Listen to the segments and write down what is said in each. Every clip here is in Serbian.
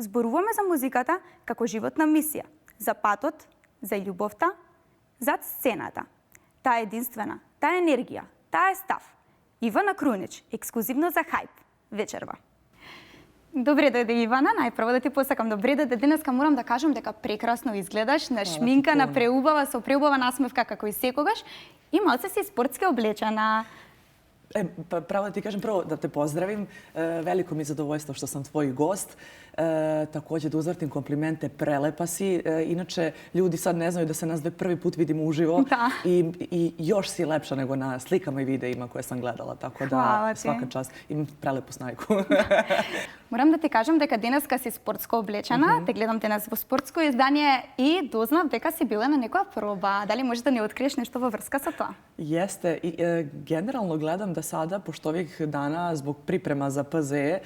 Зборуваме за музиката како животна мисија, за патот, за љубовта, зад сцената. Таа е единствена, таа е енергија, таа е став. Ивана Крунич, ексклузивно за Хајп, вечерва. Добре дојде, Ивана. Најпрво да ти посакам добре дојде. Денеска морам да кажам дека прекрасно изгледаш, на шминка, на преубава, со преубава насмевка како и секогаш. И малце си спортски облечена. Pravo da ti kažem, prvo da te pozdravim. Veliko mi je zadovoljstvo što sam tvoj gost. Također da uzvrtim komplimente, prelepa si. Inače, ljudi sad ne znaju da se nas dve prvi put vidimo uživo. I još si lepša nego na slikama i videima koje sam gledala. Tako da svaka čast. Imam prelepu snajku. Морам да ти кажам дека денеска си спортско облечена, те гледам денес во спортско издание и дознав дека си била на некоја проба. Дали можеш да ни откриеш нешто во врска со тоа? Jeste. I generalno gledam da sada, pošto ovih dana zbog priprema za PZE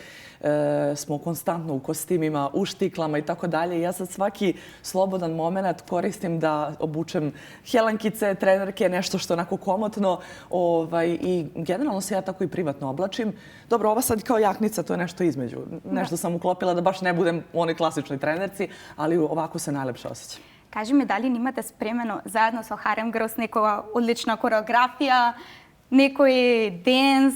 smo konstantno u kostimima, u štiklama i tako dalje. Ja sad svaki slobodan moment koristim da obučem helankice, trenerke, nešto što je onako komotno. I generalno se ja tako i privatno oblačim. Dobro, ova sad kao jaknica, to je nešto između. Nešto sam uklopila da baš ne budem u onoj klasičnoj trenerci, ali ovako se najlepše osjećam. Кажи ми, дали имате спремено заедно со Харем Грос некоја одлична кореографија, некој денс?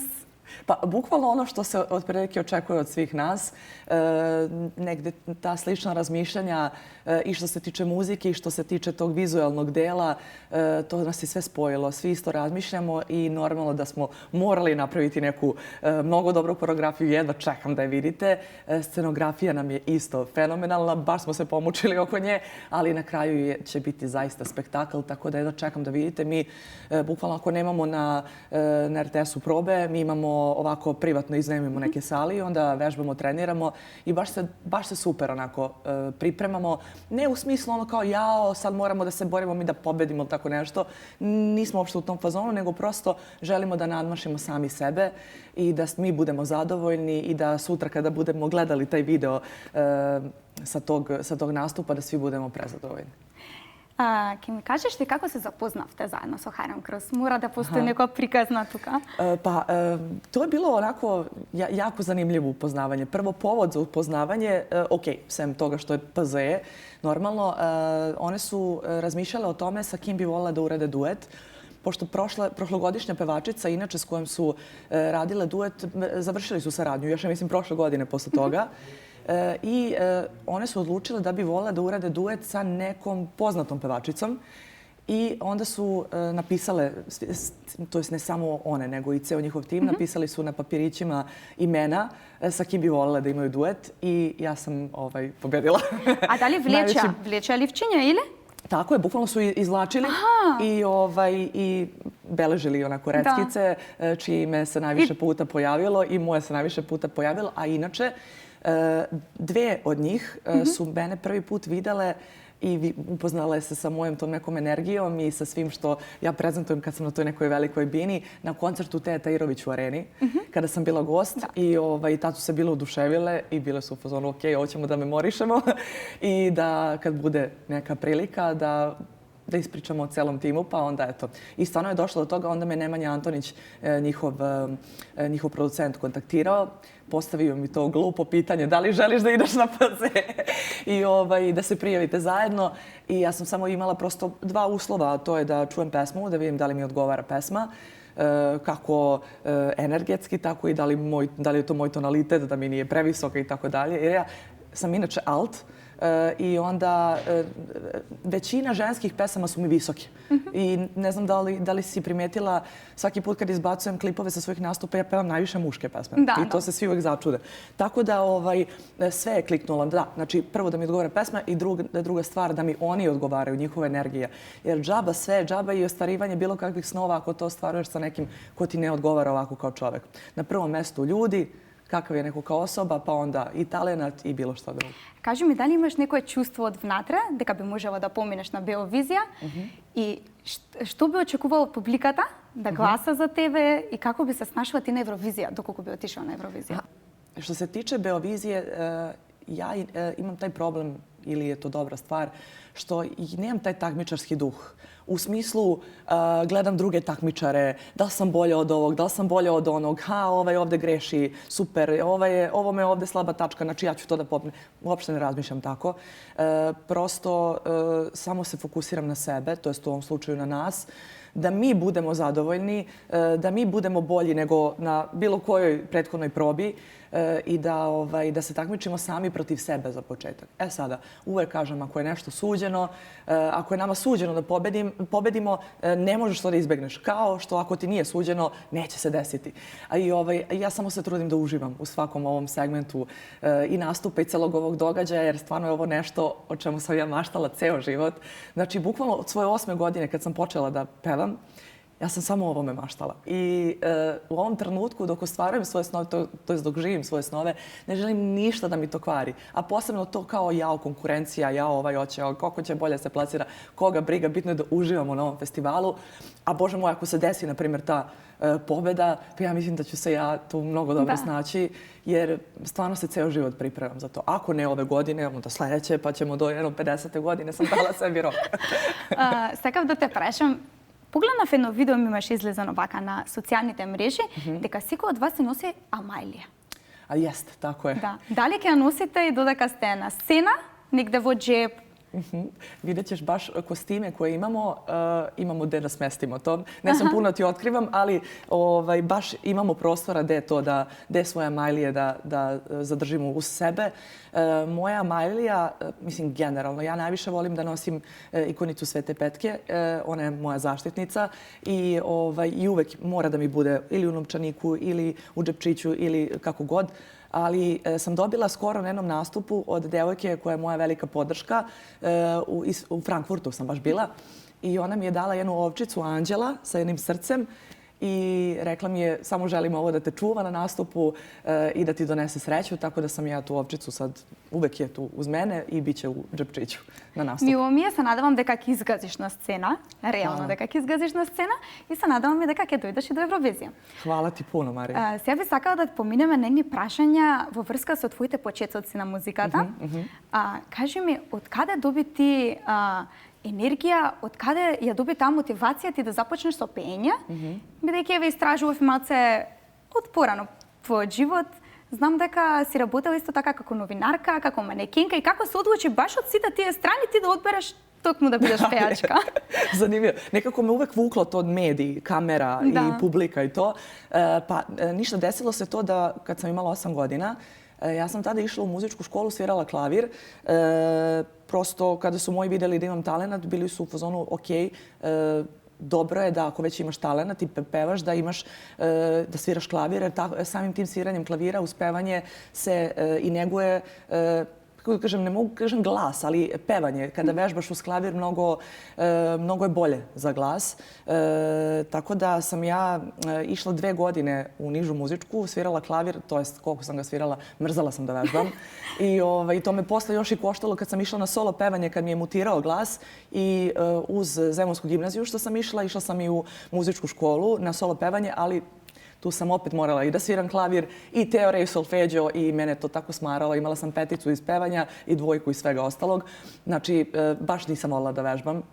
Pa, bukvalno ono što se otprilike očekuje od svih nas, negde ta slična razmišljanja i što se tiče muzike i što se tiče tog vizualnog dela, to nas je sve spojilo. Svi isto razmišljamo i normalno da smo morali napraviti neku mnogo dobru koreografiju. Jedva čekam da je vidite. Scenografija nam je isto fenomenalna. Baš smo se pomučili oko nje, ali na kraju će biti zaista spektakl, tako da jedva čekam da vidite. Mi, bukvalno, ako nemamo na RTS-u probe, mi imamo ovako privatno iznajmimo neke sali i onda vežbamo, treniramo i baš se super onako pripremamo. Ne u smislu ono kao jao, sad moramo da se borimo mi da pobedimo tako nešto. Nismo uopšte u tom fazonu, nego prosto želimo da nadmašimo sami sebe i da mi budemo zadovoljni i da sutra kada budemo gledali taj video sa tog nastupa da svi budemo prezadovoljni. Ке ми кажеш ли како се запознавте заедно со Харем Грос? Мора да постои некоја приказна тука. Pa, to je bilo onako jako zanimljivo upoznavanje. Prvo, povod za upoznavanje, sem toga što je PZE, normalno, one su razmišljale o tome sa kim bi volile da urade duet. Pošto prošlogodišnja pevačica, inače s kojom su radile duet, završili su saradnju, još ja mislim prošle godine posle toga. I one su odlučile da bi volele da urade duet sa nekom poznatom pevačicom. I onda su napisale, to jest ne samo one, nego i ceo njihov tim, napisali su na papirićima imena sa kim bi volele da imaju duet i ja sam pobedila. A da li vleče Livčinja ili? Tako je, bukvalno su izvlačili i beležili onako reckice čije ime se najviše puta pojavilo i moje se najviše puta pojavilo, a inače dve od njih su mene prvi put videle i upoznale se sa mojom tom nekom energijom i sa svim što ja prezentujem kad sam na toj nekoj velikoj bini na koncertu Teje Tahirović u Areni, kada sam bila gost i tad su se bile oduševile i bile su u fazonu ok, hoćemo da memorišemo i da kad bude neka prilika da ispričamo o celom timu, pa onda eto. I stvarno je došlo do toga, onda me Nemanja Antonić, njihov producent, kontaktirao, postavio mi to glupo pitanje da li želiš da ideš na PZE i da se prijavite zajedno. I ja sam samo imala prosto dva uslova, a to je da čujem pesmu, da vidim da li mi odgovara pesma, kako energetski, tako i da li je to moj tonalitet, da mi nije previsoka i tako dalje. Jer ja sam inače alt, i onda većina ženskih pesama su mi visoke. I ne znam da li si primetila, svaki put kad izbacujem klipove sa svojih nastupa, ja pevam najviše muške pesme. I to se svi uvek začude. Tako da sve je kliknulo. Da, znači prvo da mi odgovara pesma i druga stvar da mi oni odgovaraju, njihova energija. Jer džaba sve, džaba i ostvarivanje bilo kakvih snova ako to ostvaruješ sa nekim ko ti ne odgovara ovako kao čovek. Na prvom mestu ljudi, kakav je neko kao osoba, pa onda i talenat i bilo šta drugo. Кажи ми, дали имаш некое чувство од внатре, дека би можела да поминеш на Beovizija и што би очекувала од публиката да гласа за тебе и како би се snašla ти на Евровизија, доколку би отишла на Евровизија? Što se tiče Beovizije, ja imam taj problem ili je to dobra stvar, što i nemam taj takmičarski duh. U smislu, gledam druge takmičare, da li sam bolja od ovog, da li sam bolja od onog, ovaj ovde greši, super, ovo me ovde slaba tačka, znači ja ću to da popnem. Uopšte ne razmišljam tako. Prosto samo se fokusiram na sebe, to jest u ovom slučaju na nas, da mi budemo zadovoljni, da mi budemo bolji nego na bilo kojoj prethodnoj probi i da se takmičimo sami protiv sebe za početak. Sada, uvek kažem, ako je nešto suđeno, ako je nama suđeno da pobedimo, ne možeš to da izbegneš. Kao što ako ti nije suđeno, neće se desiti. Ja samo se trudim da uživam u svakom ovom segmentu i nastupa i celog ovog događaja, jer stvarno je ovo nešto o čemu sam ja maštala ceo život. Znači, bukvalno od svoje 8. godine kad sam počela da pevam, ja sam samo o ovome maštala. I u ovom trenutku dok ostvarujem svoje snove, to jest dok živim svoje snove, ne želim ništa da mi to kvari. A posebno to kao jao konkurencija, jao ovaj hoće, koliko će bolje se plasira, koga briga, bitno je da uživamo na ovom festivalu. A Bože moj, ako se desi, na primjer, ta pobeda, pa ja mislim da ću se ja tu mnogo dobro snaći, jer stvarno se ceo život pripremam za to. Ako ne ove godine, onda sledeće, pa ćemo do 50. godine, sam dala sebi rok. Сакав да те прашам, погледнав едно видео ми имаш излезено вака на социјалните мрежи, дека секој од вас се носи амајлија. Jeste, tako je. Да. Дали ќе ја носите и додека сте на сцена, негде во джеб? Vidjet ćeš baš kostime koje imamo gde da smestimo to. Ne sam puno ti otkrivam, ali baš imamo prostora gde je to, gde svoje amajlije da zadržimo uz sebe. Moja amajlija, mislim generalno, ja najviše volim da nosim ikonicu Svete Petke. Ona je moja zaštitnica i uvek mora da mi bude ili u novčaniku ili u džepčiću ili kako god. Ali sam dobila skoro na jednom nastupu od devojke koja je moja velika podrška. U Frankfurtu sam baš bila. I ona mi je dala jednu ovčicu anđela sa jednim srcem i rekla mi je samo želim ovo da te čuva na nastupu i da ti donese sreću. Tako da sam ja tu ovčicu sad, uvek je tu uz mene i bit će u džepčiću na nastupu. Мило ми е, се надевам дека ќе изгазиш на сцена, реално дека ќе изгазиш на сцена и се надевам и дека ќе дојдеш и до Евровизија. Хвала ти puno, Марија. Сега би сакала да поминеме на едни прашања во врска со твоите почетоци на музиката. Кажи ми, од каде доби ти енергија, од каде ја доби таа мотивација ти да започнеш со пеење? Бидејќи ве истражував малце од порано твојот живот, знам дека си работела исто така како новинарка, како манекенка и како се одлучи баш од сите тие страни ти да одбереш токму да бидеш пејачка? Zanimljivo. Nekako me uvek vuklo to od mediji, kamera i publika i to. Pa ništa, desilo se to da kad sam imala 8 godina, ja sam tada išla u muzičku školu, svirala klavir. Prosto kada su moji videli da imam talenat, bili su u fazonu ok, dobro je da ako već imaš talenat i pevaš, da imaš, da sviraš klavir, jer samim tim sviranjem klavira uz pevanje se i neguje, kako da kažem, ne mogu kažem glas, ali pevanje. Kada vežbaš uz klavir, mnogo je bolje za glas. Tako da sam ja išla 2 godine u nižu muzičku, svirala klavir, to jest koliko sam ga svirala, mrzala sam da vežbam. I to me posle još i koštalo kad sam išla na solo pevanje, kad mi je mutirao glas. I uz Zemunsku gimnaziju što sam išla sam i u muzičku školu na solo pevanje, ali tu sam opet morala i da sviram klavir i teoriju solfeđo i mene to tako smaralo. Imala sam 5 iz pevanja i 2 iz svega ostalog. Znači, baš nisam volila da vežbam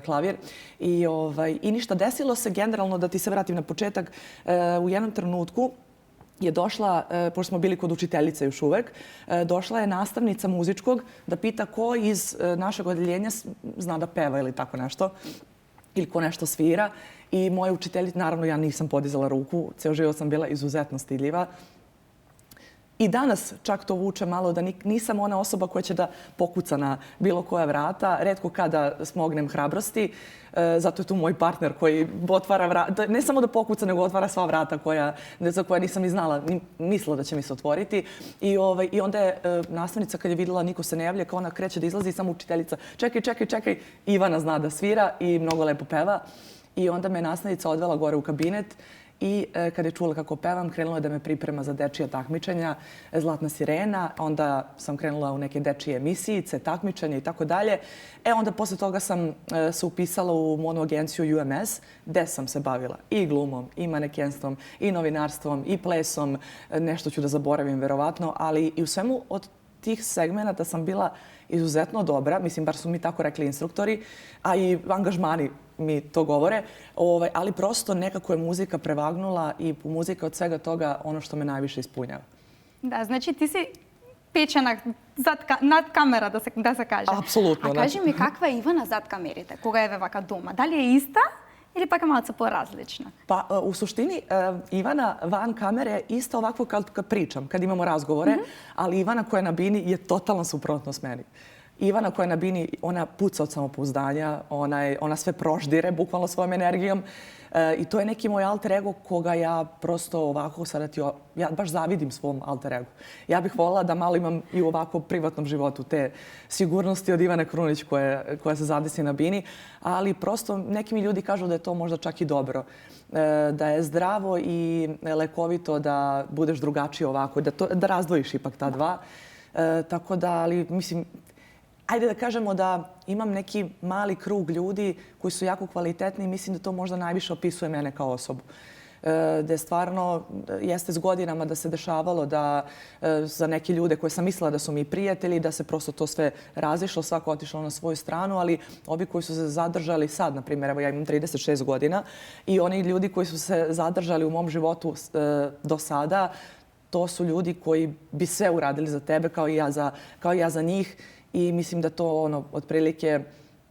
klavir. I ništa, desilo se generalno, da ti se vratim na početak, u jednom trenutku je došla, pošto smo bili kod učiteljice još uvek, došla je nastavnica muzičkog da pita ko iz našeg odeljenja zna da peva ili tako nešto. Ili ko nešto svira. I moja učiteljica, naravno ja nisam podizala ruku, ceo život sam bila izuzetno stidljiva. I danas čak to vuče malo da nisam ona osoba koja će da pokuca na bilo koja vrata. Retko kada smognem hrabrosti. Zato je tu moj partner koji otvara vrata. Ne samo da pokuca, nego otvara sva vrata za koja nisam ni znala, ni mislila da će mi se otvoriti. I onda je nastavnica kad je videla niko se ne javlja, kao ona kreće da izlazi i samo učiteljica čekaj. Ivana zna da svira i mnogo lepo peva. I onda me nastavnica odvela gore u kabinet i kada je čula kako pevam, krenula je da me priprema za dečija takmičenja, Zlatna sirena, onda sam krenula u neke dečije emisijice, takmičenja i tako dalje. Onda posle toga sam se upisala u mono agenciju UMS, gde sam se bavila i glumom, i manekenstvom, i novinarstvom, i plesom. Nešto ću da zaboravim, verovatno, ali i u svemu od tih segmenata sam bila izuzetno dobra, mislim, bar su mi tako rekli instruktori, a i angažmani mi to govore, ali prosto nekako je muzika prevagnula i muzika od svega toga ono što me najviše ispunjava. Da, znači ti si pečena nad kamera, da se kaže. Apsolutno. A kaži mi, kakva je Ivana zad kamerite, koga je vaka doma? Da li je ista ili pak je malo porazlična? Pa u suštini Ivana van kamere je isto ovako kad pričam, kad imamo razgovore, ali Ivana koja je na bini je totalno suprotnost meni. Ivana koja je na bini, ona puca od samopouzdanja, ona sve proždire bukvalno svojom energijom i to je neki moj alter ego koga ja prosto ovako sada ja baš zavidim svom alter egu. Ja bih voljela da malo imam i u ovako privatnom životu te sigurnosti od Ivane Krunić koja se zadesi na bini, ali prosto neki mi ljudi kažu da je to možda čak i dobro. Da je zdravo i lekovito da budeš drugačiji ovako, da razdvojiš ipak ta dva. Tako da, ali mislim, ajde da kažemo da imam neki mali krug ljudi koji su jako kvalitetni i mislim da to možda najviše opisuje mene kao osobu. Da je stvarno, jeste s godinama da se dešavalo da za neke ljude koje sam mislila da su mi prijatelji, da se prosto to sve razišlo, svako otišlo na svoju stranu, ali ovi koji su se zadržali sad, na primjer, evo ja imam 36 godina i oni ljudi koji su se zadržali u mom životu do sada, to su ljudi koji bi sve uradili za tebe kao i ja za njih. I mislim da to otprilike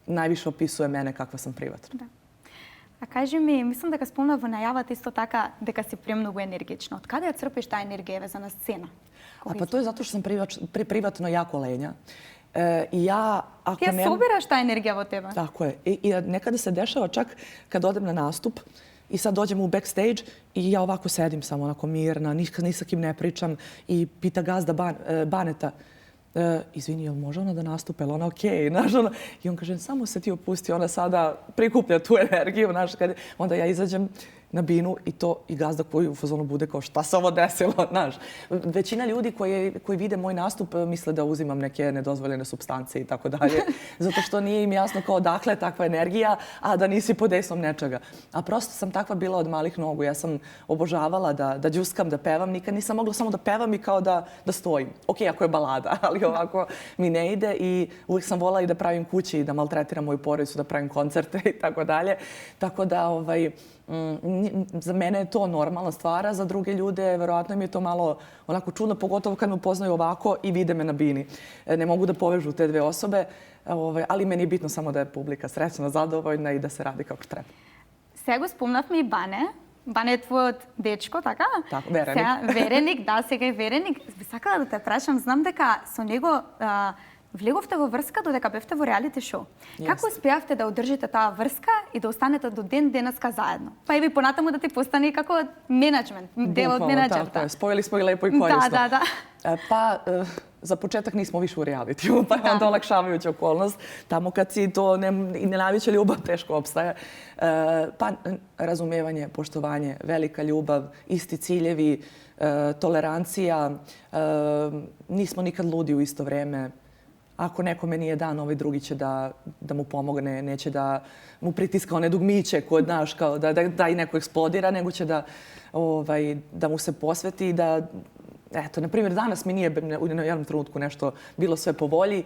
najviše opisuje mene kakva sam privatno. Da. A kaži mi, mislim da ga spomnavo najavate isto така дека si premnogo energična. Od kada je crpiš ta energija vezana scena? Pa to je zato što sam privatno jako lenja. I ja, ako ti ja sobiraš ta energija od tebe? Tako je. I nekada se dešava čak kad odem na nastup i sad dođem u backstage i ja ovako sedim samo onako mirna, ni sa kim ne pričam i pita gazda Baneta, izvini, jel može ona da nastupe, ona okej, znaš, ono. I on kaže, samo se ti opusti, ona sada prikuplja tu energiju, znaš, onda ja izađem na binu i gazda koji u fazonu bude kao šta se ovo desilo, znaš. Većina ljudi koji vide moj nastup misle da uzimam neke nedozvoljene supstance i tako dalje, zato što nije im jasno kao odakle takva energija, a da nisi pod dejstvom nečega. A prosto sam takva bila od malih nogu. Ja sam obožavala da đuskam, da pevam. Nikad nisam mogla samo da pevam i kao da stojim. Okej, ako je balada, ali ovako mi ne ide i uvijek sam volila i da pravim kući i da maltretiram moju porodicu, da pravim koncerte i tako dalje. Tako da, za mene je to normalna stvar, a za druge ljude verovatno im je to malo onako čudno, pogotovo kad me upoznaju ovako i vide me na bini. Ne mogu da povežu te dve osobe, ali meni je bitno samo da je publika srećna, zadovoljna i da se radi kako treba. Сега спомнав ми Бане. Бане е твојот дечко, така? Така, вереник. Вереник, да, сега е вереник. Би сакала да те прашам, знам дека со него влеговте во врска додека бевте во реалити шоу. Како успеавте да одржите таа врска и да останете до ден денеска заедно? Па и понатаму да ти постане како менеджмент, дел од менеджерта. Tako je, spojili smo i lepo i korisno. Da. Pa, za početak nismo više u realitiju, pa je onda olakšavajuća okolnost. Tamo kad si to i najveća ljubav teško opstaje. Pa, razumevanje, poštovanje, velika ljubav, isti ciljevi, tolerancija. Nismo nikad ludi u isto vreme. Ako nekome nije dan, ovaj drugi će da mu pomogne, neće da mu pritiska one dugmiće kod naš, kao da i neko eksplodira, nego će da mu se posveti i da, eto, na primjer, danas mi nije u jednom trenutku nešto bilo sve po volji.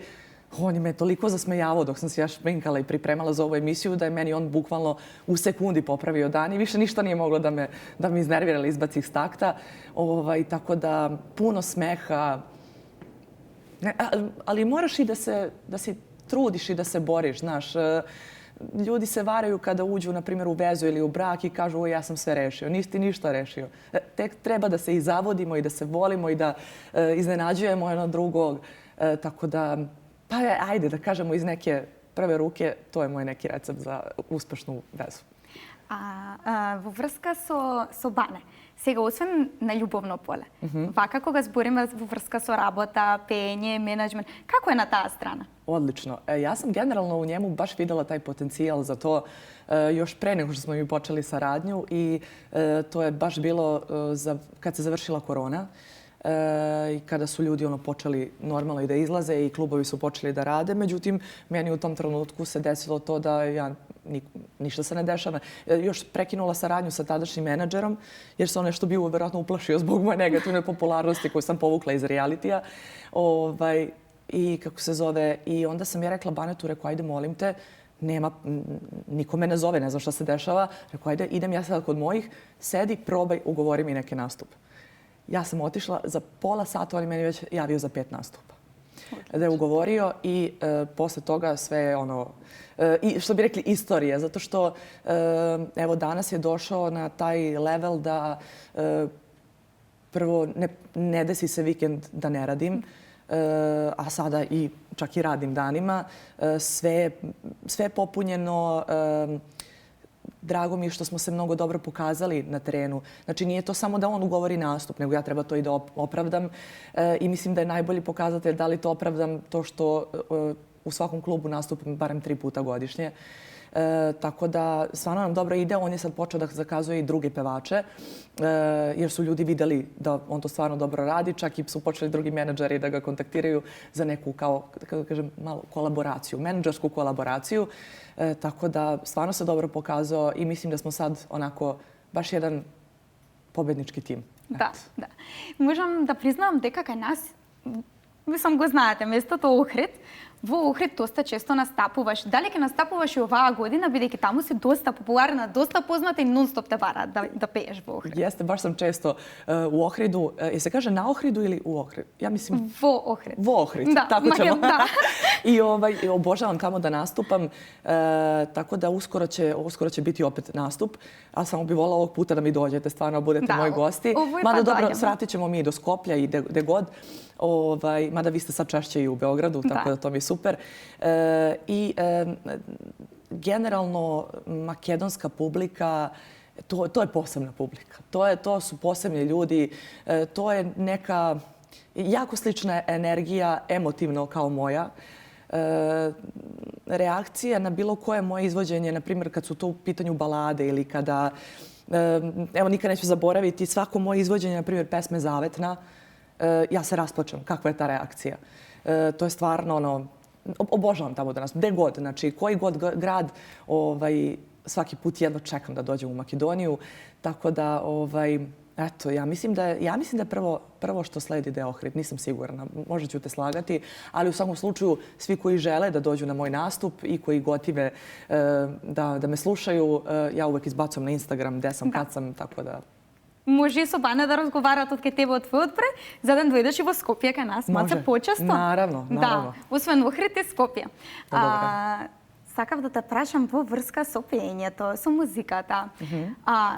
On je me toliko zasmejavao dok sam se ja šminkala i pripremala za ovu emisiju da je meni on bukvalno u sekundi popravio dan i više ništa nije moglo da me iznervira ili izbaci iz takta. Tako da puno smeha. Ali moraš i da se trudiš i da se boriš, znaš. Ljudi se varaju kada uđu, na primjer, u vezu ili u brak i kažu ja sam sve rešio. Nisi ti ništa rešio. Tek treba da se i zavodimo i da se volimo i da iznenađujemo jedno drugog. Tako da, pa ajde da kažemo iz neke prve ruke, to je moj neki recept za uspešnu vezu. Во врска со Бане, сега освен на љубовно поле, вака кога збориме во врска со работа, пење, менеджмент, како е на таа страна? Odlično. Ja sam generalno u njemu baš videla taj potencijal za to još pre nego što smo mi počeli saradnju i to je baš bilo kad se završila korona i kada su ljudi počeli normalno i da izlaze i klubovi su počeli da rade. Međutim, meni u tom trenutku se desilo to da ništa se ne dešava. Još prekinula saradnju sa tadašnjim menadžerom jer se on nešto bio verovatno uplašio zbog moje negativne popularnosti koju sam povukla iz realitija. i kako se zove, i onda sam ja rekla Banetu, rekao, ajde, molim te, niko me ne zove, ne znam šta se dešava. Rekao, ajde, idem ja sad kod mojih, sedi, probaj, ugovori mi neki nastup. Ja sam otišla, za pola sata on je meni već javio za 5 nastupa. Da je ugovorio i posle toga sve je i što bi rekli istorija, zato što evo danas je došao na taj level da prvo ne desi se vikend da ne radim, a sada i čak i radim danima. Sve je popunjeno. Drago mi je što smo se mnogo dobro pokazali na terenu. Znači, nije to samo da on ugovori nastup, nego ja treba to i da opravdam. I mislim da je najbolji pokazatelj da li to opravdam to što u svakom klubu nastupam barem 3 puta godišnje. Tako da stvarno nam dobro ide. On je sad počeo da zakazuje i druge pevače jer su ljudi videli da on to stvarno dobro radi. Čak i su počeli drugi menadžeri da ga kontaktiraju za neku kao, da kažem, malo kolaboraciju, menadžersku kolaboraciju. Tako da stvarno se dobro pokazao i mislim da smo sad onako baš jedan pobednički tim. Да, да. Можам да признам дека кај нас, мислам го знаете, местото Охрид, во Охрид доста често настапуваш. Дали ќе настапуваш и оваа година, бидејќи таму си доста популарна, доста позната и нон-стоп те бараат да пееш во Охрид? Jeste, baš sam često u Ohridu. Se kaže na Ohridu ili u Ohridu? Ja mislim... Во Охрид. Vo Ohrid, Da, tako ćemo. da. I obožavam tamo da nastupam, tako da uskoro će biti opet nastup, a samo bi volila ovog puta da mi dođete, stvarno budete moji gosti. Mada dobro, svratit ćemo mi do Skoplja i gde god. Mada vi ste sad češće i u Beogradu, tako da to mi je super. I generalno makedonska publika, to je posebna publika. To su posebni ljudi, to je neka jako slična energija, emotivno kao moja. Reakcija na bilo koje moje izvođenje, na primjer kad su to u pitanju balade ili kada, evo nikad neću zaboraviti, svako moje izvođenje, na primjer pesme Zavetna, ja se rasplačem. Kakva je ta reakcija? To je stvarno obožavam tamo da nas, gde god, znači koji god grad, svaki put jedno čekam da dođem u Makedoniju. Tako da, eto, ja mislim da je prvo što sledi da je Ohrid. Nisam sigurna, možda ću te slagati, ali u svakom slučaju svi koji žele da dođu na moj nastup i koji gotive da me slušaju, ja uvek izbacam na Instagram gde sam, kad sam, tako da... Може и со Бане да разговараат од кај тебе од твојот брег, за да дојдеш и во Скопје кај нас, малце почесто. Наравно. Да, освен Охрид и Скопје. Сакав да те прашам во врска со пеењето, со музиката.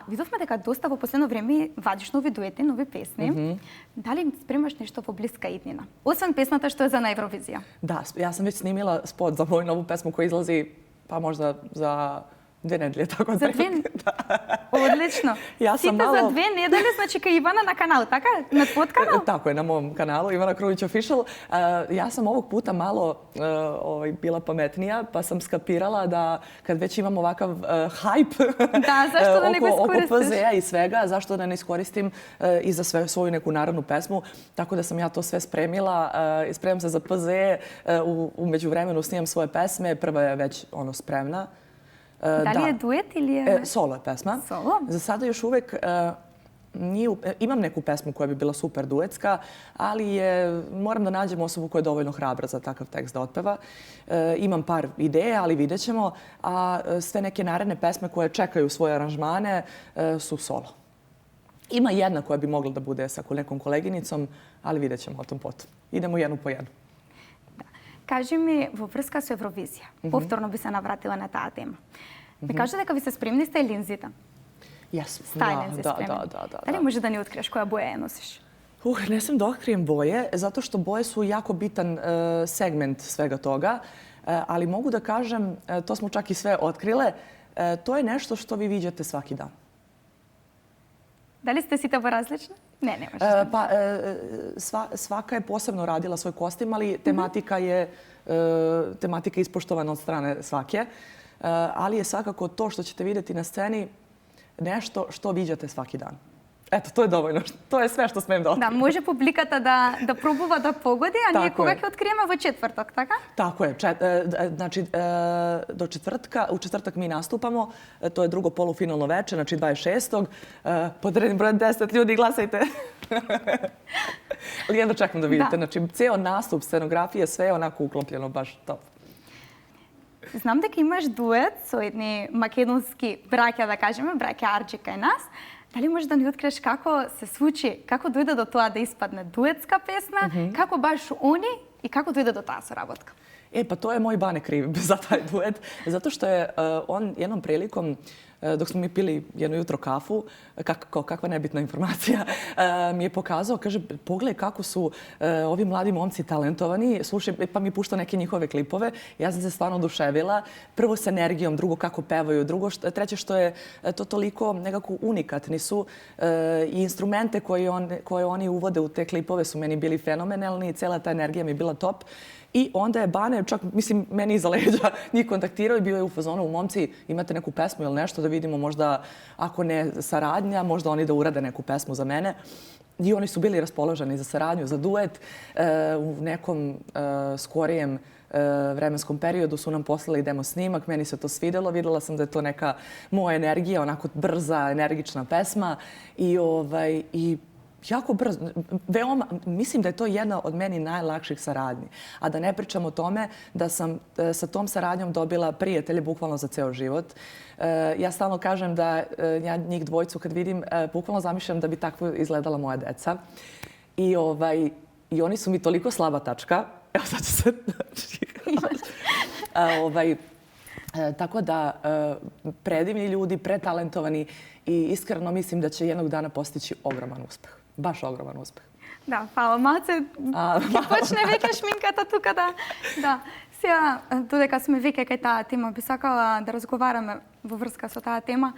Видовме дека доста во последно време вадиш нови дуети, нови песни. Дали спремаш нешто во блиска иднина? Освен песната што е за на Евровизија. Да, ја сам веќе снимила спот за моју нову песму која излази, па можда за 2 неделje, tako da. За 2? Одлично. Сите за 2 недели, значи кај Ивана на канал, така? На твојот канал? Tako je, na mom kanalu, Ivana Krunić Official. Ja sam ovog puta malo bila pametnija, pa sam skapirala da kad već imam ovakav hype oko PZE i svega, zašto da ne iskoristim i za svoju neku narodnu pesmu. Tako da sam ja to sve spremila. Spremam se za PZE, u međuvremenu snimam svoje pesme, prva je već spremna. Da li je duet ili je... Solo je pesma. Solo? Za sada još uvek imam neku pesmu koja bi bila super duetska, ali moram da nađem osobu koja je dovoljno hrabra za takav tekst da otpeva. Imam par ideja, ali vidjet ćemo. A sve neke naredne pesme koje čekaju svoje aranžmane su solo. Ima jedna koja bi mogla da bude sa nekom koleginicom, ali vidjet ćemo o tom potom. Idemo jednu po jednu. Кажи ми, во врска со Евровизија, повторно би се навратила на таа тема. Ми кажа дека ви се спремни стајлинзите. Стајлензи спремни. Дали може да ни откриеш која боја ја носиш? Ne sam da otkrijem boje, zato što boje su jako bitan segment svega toga, ali mogu da kažem, to smo čak i sve otkrile, to je nešto što vi viđate svaki dan. Da li ste site во различни? Ne možeš. Pa svaka je posebno radila svoj kostim, ali tematika je ispoštovana od strane svake. Ali je svakako to što ćete vidjeti na sceni nešto što viđate svaki dan. Eto, to je dovoljno. To je sve što smem da otkrijem. Da, može publikata da probува да погоди, а ние кога ќе откриеме во четврток, така? Tako je. Znači, u četvrtak mi nastupamo. To je drugo polufinalno veče, znači 26. Pod rednim brojem 10 ljudi, glasajte. Ali jedno čekam da vidite. Znači, ceo nastup, scenografije, sve je onako uklopljeno baš top. Знам дека имаш дует со едни македонски браќа, да кажеме, браќа Арчи кај нас. Дали можеш да ни откриеш како се случи, како дојде до тоа да испадне дуетска песна, како баш они и како дојде до таа соработка? Pa to je moj Bane kriv za taj duet. Zato što je on jednom prilikom, dok smo mi pili jedno jutro kafu, kakva nebitna informacija, mi je pokazao, kaže, pogledaj kako su ovi mladi momci talentovani, slušaj, pa mi pušta neke njihove klipove. Ja sam se stvarno oduševila. Prvo s energijom, drugo kako pevaju, treće što je to toliko nekako unikatni su i instrumente koje oni uvode u te klipove su meni bili fenomenalni i cijela ta energija mi je bila top. I onda je Bane, čak mislim meni iza leđa, njih kontaktirao i bio je u fazonu, momci, imate neku pesmu ili nešto da vidimo možda, ako ne saradnja, možda oni da urade neku pesmu za mene. I oni su bili raspoloženi za saradnju, za duet. U nekom skorijem vremenskom periodu su nam poslali demo snimak, meni se to svidelo, videla sam da je to neka moja energija, onako brza, energična pesma i jako brzo. Mislim da je to jedna od meni najlakših saradnji. A da ne pričam o tome da sam sa tom saradnjom dobila prijatelje bukvalno za ceo život. Ja stalno kažem da ja njih dvojicu kad vidim, bukvalno zamišljam da bi tako izgledala moja deca. I oni su mi toliko slaba tačka. Evo sad ću se... Tako da, predivni ljudi, pretalentovani i iskreno mislim da će jednog dana postići ogroman uspeh. Baš ogroman uspeh. Да, фала. Малце ќе почне веќе шминката тука да. Сега, додека сме веќе кај таа тема, би сакала да разговараме во врска со таа тема.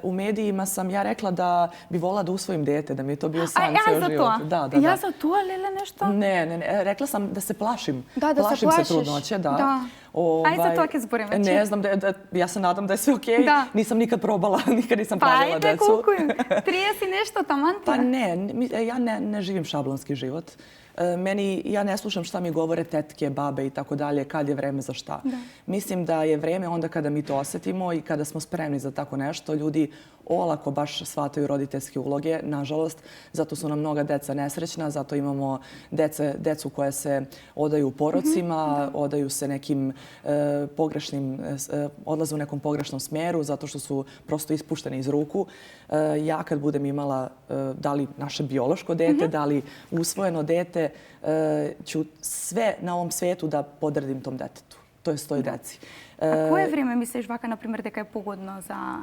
U medijima sam ja rekla da bi volila da usvojim dete, da mi je to bio san ceo život. Da. Ja za to, Lele, nešto? Ne. Rekla sam da se plašim. Da se plašim se trudnoće, da. Ajde za to, kje zborim već. Ne znam, ja se nadam da je sve okej. Nisam nikad probala, nikad nisam pravila decu. Pa ajde, koliko im? 30 i nešto, taman? Pa ne, ja ne živim šablonski život. Ja ne slušam šta mi govore tetke, babe i tako dalje, kad je vreme za šta. Mislim da je vreme onda kada mi to osjetimo i kada smo spremni za tako nešto. Ljudi olako baš shvataju roditeljske uloge, nažalost. Zato su nam mnoga deca nesrećna, zato imamo decu koje se odaju porocima, odaju se nekim pogrešnim, odlaze u nekom pogrešnom smjeru, zato što su prosto ispušteni iz ruku. Ja kad budem imala da li naše biološko dete, da li usvojeno dete, ću sve na ovom svijetu da podredim tom detetu. To je toj deci. A koje vrijeme misliš vaka, na primjer, deka je pogodno za...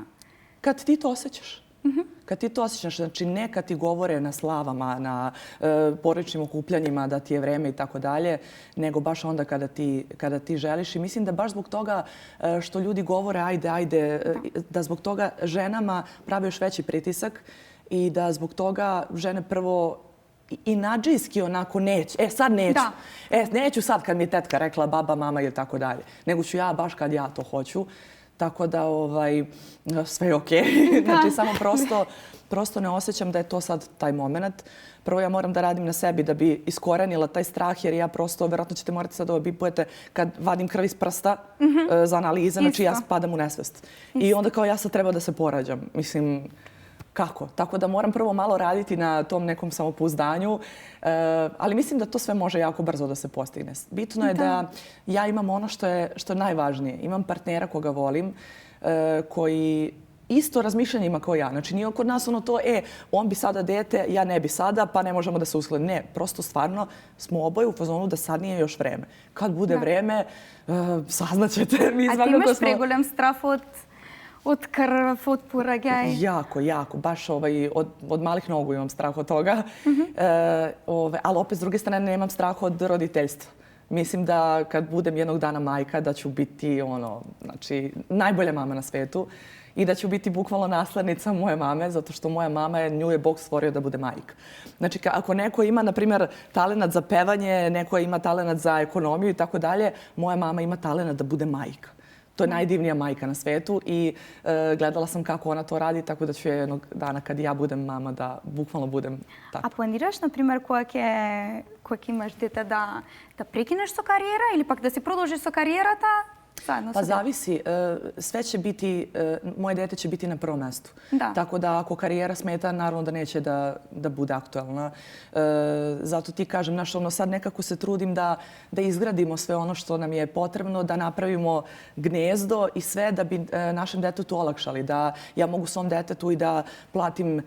Kad ti to osjećaš. Kad ti to osjećaš, znači ne kad ti govore na slavama, na porodičnim okupljanjima da ti je vreme i tako dalje, nego baš onda kada ti želiš. I mislim da baš zbog toga što ljudi govore ajde, da zbog toga ženama pravi još veći pritisak i da zbog toga žene prvo i nadžijski onako neće. Sad neću. Neću sad kad mi je tetka rekla baba, mama ili tako dalje. Nego ću ja baš kad ja to hoću. Tako da sve je okej. Znači samo prosto ne osjećam da je to sad taj moment. Prvo ja moram da radim na sebi da bi iskorenila taj strah jer ja prosto, vjerojatno ćete morati sad bipujete kad vadim krv iz prsta za analize, znači ja spadam u nesvest. I onda kao ja sad treba da se porađam. Mislim, kako? Tako da moram prvo malo raditi na tom nekom samopouzdanju, ali mislim da to sve može jako brzo da se postigne. Bitno je da ja imam ono što je najvažnije. Imam partnera koga volim, koji isto razmišljanje ima kao ja. Znači nije kod nas ono to, on bi sada dete, ja ne bi sada, pa ne možemo da se uskladimo. Ne, prosto stvarno smo oboje u fazonu da sad nije još vreme. Kad bude vreme, saznaćete. A ti imaš pregolem strah od krv, od porođaja? Jako. Baš od malih nogu imam strah od toga. Ali opet s druge strane nemam strah od roditeljstva. Mislim da kad budem jednog dana majka da ću biti najbolja mama na svijetu i da ću biti bukvalno naslednica moje mame, zato što moja mama nju je Bog stvorio da bude majka. Znači ako neko ima, na primjer, talenat za pevanje, neko ima talenat za ekonomiju i tako dalje, moja mama ima talenat da bude majka. To je najdivnija majka na svijetu i gledala sam kako ona to radi, tako da ću jednog dana kad ja budem mama da bukvalno budem tako. A planiraš, na primjer, kojeg imaš dete da prekineš sa karijera ili pak da si продолжиш sa karijerата zajedno Pa sa djetetom? zavisi. Sve će biti, moje dete će biti na prvom mestu. Da. Tako da ako karijera smeta, naravno da neće da bude aktualna. Zato ti kažem, sad nekako se trudim da izgradimo sve ono što nam je potrebno, da napravimo gnezdo i sve da bi našem detetu olakšali. Da ja mogu svom detetu i da platim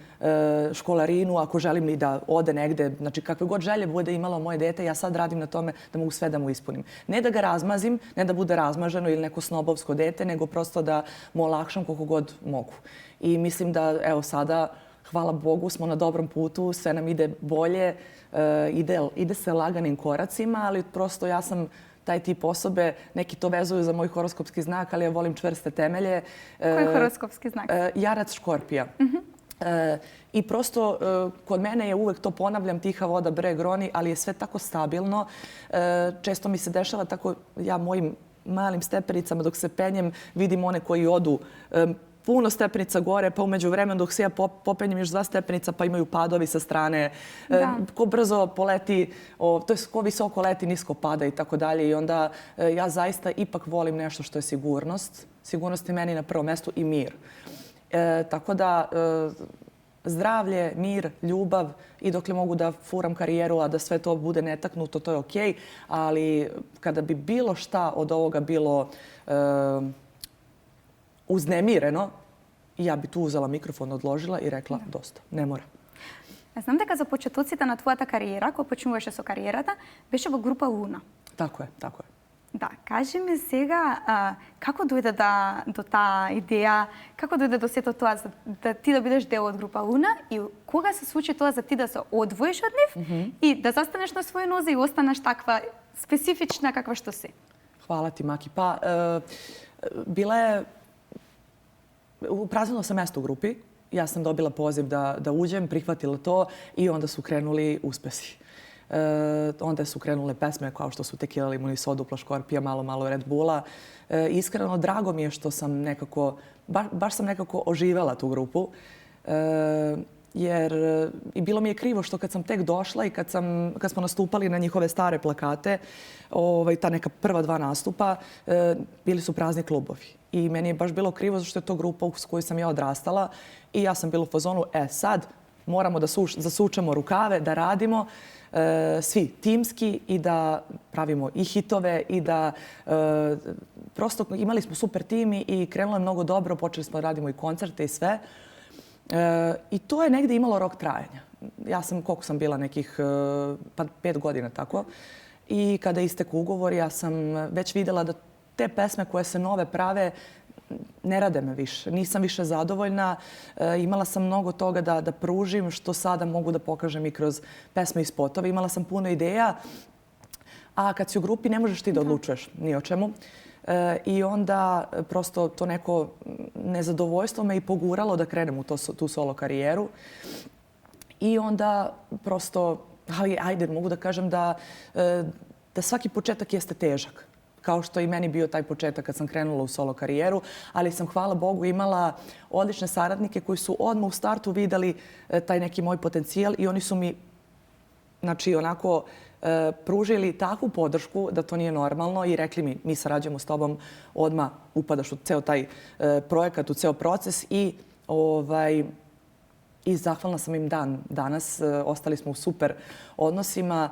školarinu ako želim i da ode negde. Znači kakve god želje bude imalo moje dete, ja sad radim na tome da mogu sve da mu ispunim. Ne da ga razmazim, ne da bude razmaženo ili neko snobovsko dete, nego prosto da mu olakšam koliko god mogu. I mislim da, evo sada, hvala Bogu, smo na dobrom putu, sve nam ide bolje, ide se laganim koracima, ali prosto ja sam taj tip osobe, neki to vezuju za moj horoskopski znak, ali ja volim čvrste temelje. Koji je horoskopski znak? Jarac Škorpija. I prosto kod mene je uvek, to ponavljam, tiha voda breg roni, ali je sve tako stabilno. Često mi se dešava tako, ja mojim malim stepenicama dok se penjem vidim one koji odu puno stepenica gore, pa umeđu vremenu dok se ja popenjem još 2 stepenica pa imaju padovi sa strane. Ko brzo poleti, to je ko visoko leti, nisko pada i tako dalje. I onda ja zaista ipak volim nešto što je sigurnost. Sigurnost je meni na prvom mestu i mir. Tako da zdravlje, mir, ljubav i dokle mogu da furam karijeru, a da sve to bude netaknuto, to je okej. Ali kada bi bilo šta od ovoga bilo uznemireno, ja bi tu uzela mikrofon, odložila i rekla dosta, не мора. Знам дека за почетоците на твојата кариера, кога почнуваше со кариерата, беше во група Луна. Тако е, тако е. Да, кажи ми сега, како дојде до таа идеја, како дојде до сето тоа да ти да бидеш дел од група Луна и кога се случи тоа за ти да се одвоиш од нив и да застанеш на своји нозе и останеш таква специфична каква што си? Hvala ti, Maki. Pa, bila je... Upraznilo se mesto u grupi. Ja sam dobila poziv da uđem, prihvatila to i onda su krenuli uspesi. Onda su krenule pesme kao što su Tequila, Limun i Soda, Dupla Škorpija, malo Red Bulla. Iskreno, drago mi je što sam nekako, baš sam nekako oživela tu grupu. Jer i bilo mi je krivo što kad sam tek došla i kad smo nastupali na njihove stare plakate, ta neka prva 2 nastupa, bili su prazni klubovi. I meni je baš bilo krivo zašto je to grupa s kojoj sam ja odrastala i ja sam bila u fazonu, sad moramo da zasučemo rukave, da radimo svi timski i da pravimo i hitove i da prosto imali smo super tim i krenulo je mnogo dobro, počeli smo da radimo i koncerte i sve. I to je negde imalo rok trajanja. Ja sam, koliko sam bila, nekih 5 godina tako. I kada isteku ugovor, ja sam već videla da te pesme koje se nove prave ne rade me više. Nisam više zadovoljna. Imala sam mnogo toga da pružim što sada mogu da pokažem i kroz pesme i spotove. Imala sam puno ideja, a kad si u grupi ne možeš ti da odlučuješ ni o čemu. I onda prosto to neko nezadovoljstvo me i poguralo da krenem u tu solo karijeru. I onda prosto, ajde, mogu da kažem da svaki početak jeste težak. Kao što i meni bio taj početak kad sam krenula u solo karijeru. Ali sam, hvala Bogu, imala odlične saradnike koji su odmah u startu videli taj neki moj potencijal i oni su mi, znači, onako pružili takvu podršku da to nije normalno i rekli mi sarađujemo s tobom, odmah upadaš u ceo taj projekat, u ceo proces i zahvalna sam im danas. Ostali smo u super odnosima.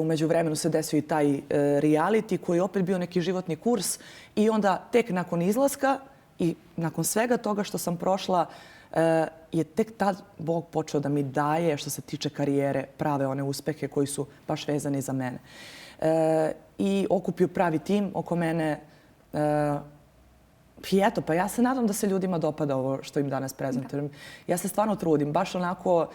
Umeđu vremenu se desio i taj reality koji je opet bio neki životni kurs i onda tek nakon izlaska i nakon svega toga što sam prošla je tek tad Bog počeo da mi daje, što se tiče karijere, prave one uspehe koji su baš vezani za mene. I okupio pravi tim oko mene. I eto, pa ja se nadam da se ljudima dopada ovo što im danas prezentujem. Ja se stvarno trudim. Baš onako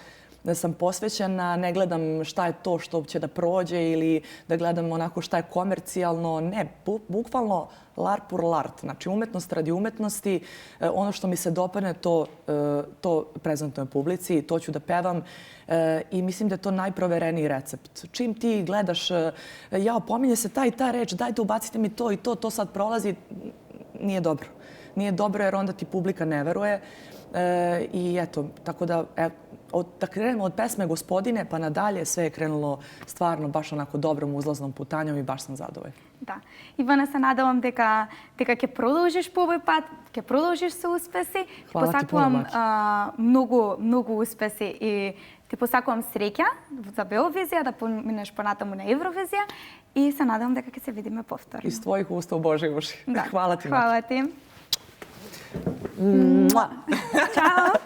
da sam posvećena, ne gledam šta je to što će da prođe ili da gledam onako šta je komercijalno. Ne, bukvalno l'art pour l'art. Znači, umetnost radi umetnosti. Ono što mi se dopadne, to prezentujem publici, to ću da pevam. I mislim da je to najprovereniji recept. Čim ti gledaš, pominje se ta i ta reč, dajte ubacite mi to i to sad prolazi, nije dobro. Nije dobro jer onda ti publika ne veruje. I eto, tako da da krenemo od pesme Gospodine pa nadalje, sve je krenulo stvarno baš onako dobrom uzlaznom putanjom i baš sam zadovoljna. Да. Ивана, се надевам дека ќе продолжиш по овој пат, ќе продолжиш со успеси. Хвала ти пуно, многу успеси и ти посакувам среќа за Beovizија, да поминеш понатаму на Евровизија и се надевам дека ќе се видиме повторно. Iz tvojih usta u Božje uši. Да. Hvala ti. Hvala ti. Mua. Ćao.